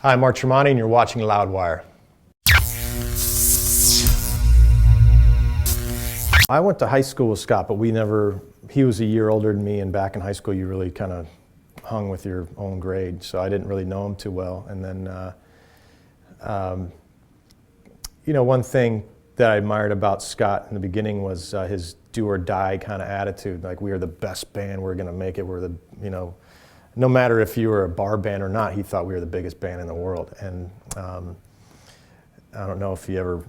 Hi, I'm Mark Tremonti, and you're watching Loudwire. I went to high school with Scott, but he was a year older than me, and back in high school you really kind of hung with your own grade, so I didn't really know him too well. And then, one thing that I admired about Scott in the beginning was his do or die kind of attitude. Like, we are the best band, we're going to make it, no matter if you were a bar band or not, he thought we were the biggest band in the world. And I don't know if you ever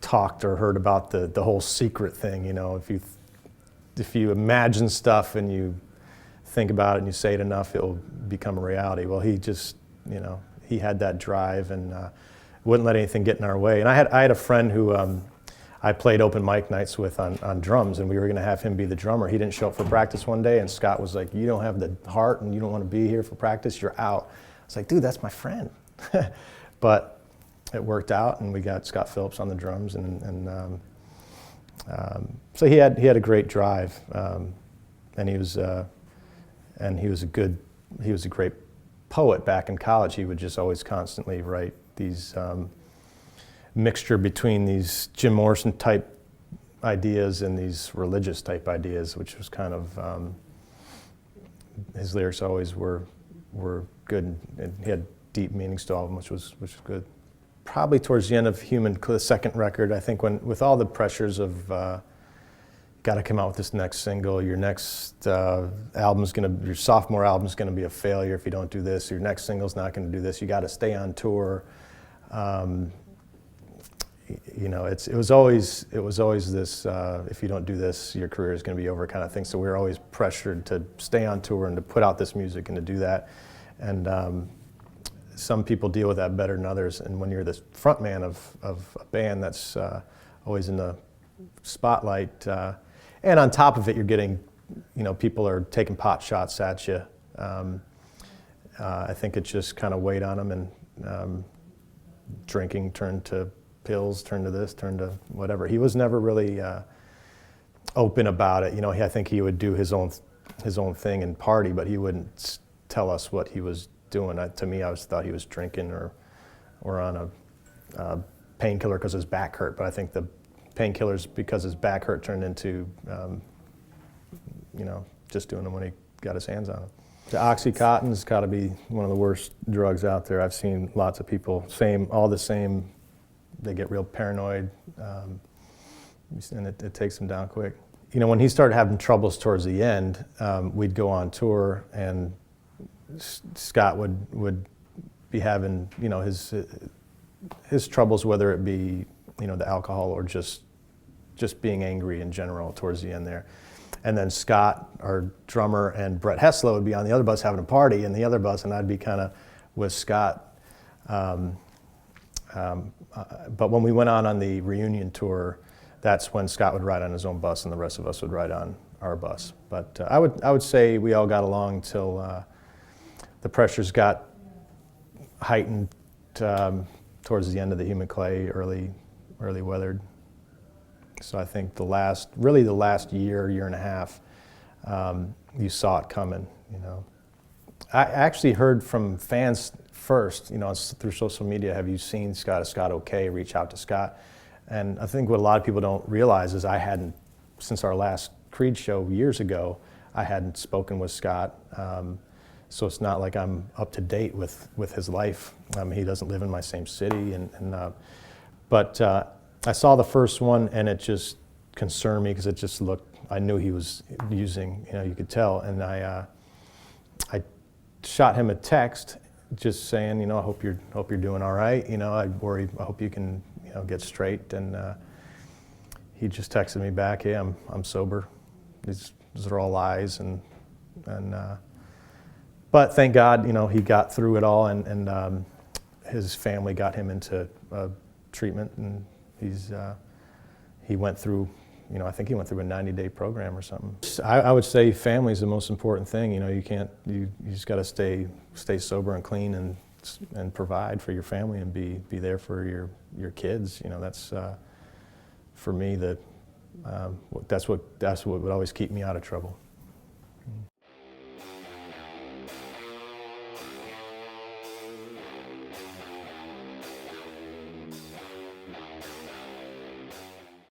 talked or heard about the whole secret thing. If you imagine stuff and you think about it and you say it enough, it'll become a reality. Well, he just, he had that drive and wouldn't let anything get in our way. And I had a friend who I played open mic nights with on drums, and we were going to have him be the drummer. He didn't show up for practice one day, and Scott was like, "You don't have the heart and you don't want to be here for practice, you're out." I was like, "Dude, that's my friend." But it worked out, and we got Scott Phillips on the drums, so he had a great drive, and he was a great poet back in college. He would just always constantly write these mixture between these Jim Morrison type ideas and these religious type ideas, which was kind of his lyrics always were good, and he had deep meanings to all of them, which was good. Probably towards the end of the second record, I think, with all the pressures of got to come out with this next single, your next your sophomore album's gonna be a failure if you don't do this, your next single's not gonna do this, you got to stay on tour. It was always this, if you don't do this, your career is going to be over kind of thing. So we were always pressured to stay on tour and to put out this music and to do that. And some people deal with that better than others. And when you're the frontman of a band that's always in the spotlight, and on top of it, you're getting, people are taking pot shots at you. I think it just kind of weighed on him, and drinking turned to pills, turned to this, turned to whatever. He was never really open about it. I think he would do his own thing and party, but he wouldn't tell us what he was doing. To me, I always thought he was drinking or on a painkiller because his back hurt. But I think the painkillers, because his back hurt, turned into just doing them when he got his hands on them. The Oxycontin's got to be one of the worst drugs out there. I've seen lots of people, all the same. They get real paranoid, and it takes them down quick. When he started having troubles towards the end, we'd go on tour, and Scott would be having, his troubles, whether it be, the alcohol or just being angry in general towards the end there. And then Scott, our drummer, and Brett Hessler would be on the other bus having a party in the other bus, and I'd be kind of with Scott. But when we went on the reunion tour, that's when Scott would ride on his own bus and the rest of us would ride on our bus. But I would say we all got along till the pressures got heightened towards the end of the Human Clay, early Weathered. So I think the last year and a half, you saw it coming. I actually heard from fans first, through social media, have you seen Scott? Is Scott okay? Reach out to Scott. And I think what a lot of people don't realize is I hadn't, since our last Creed show years ago, I hadn't spoken with Scott. So it's not like I'm up to date with his life. He doesn't live in my same city. But I saw the first one, and it just concerned me because it just looked, I knew he was using, you could tell. And I shot him a text just saying, I hope you're doing all right. I worry, I hope you can, get straight. And he just texted me back, "Hey, I'm sober. These are all lies." But thank God, he got through it all, and his family got him into treatment, and he went through, I think he went through a 90-day program or something. I would say family is the most important thing. You just got to stay sober and clean and provide for your family and be there for your kids. That's for me that's what would always keep me out of trouble.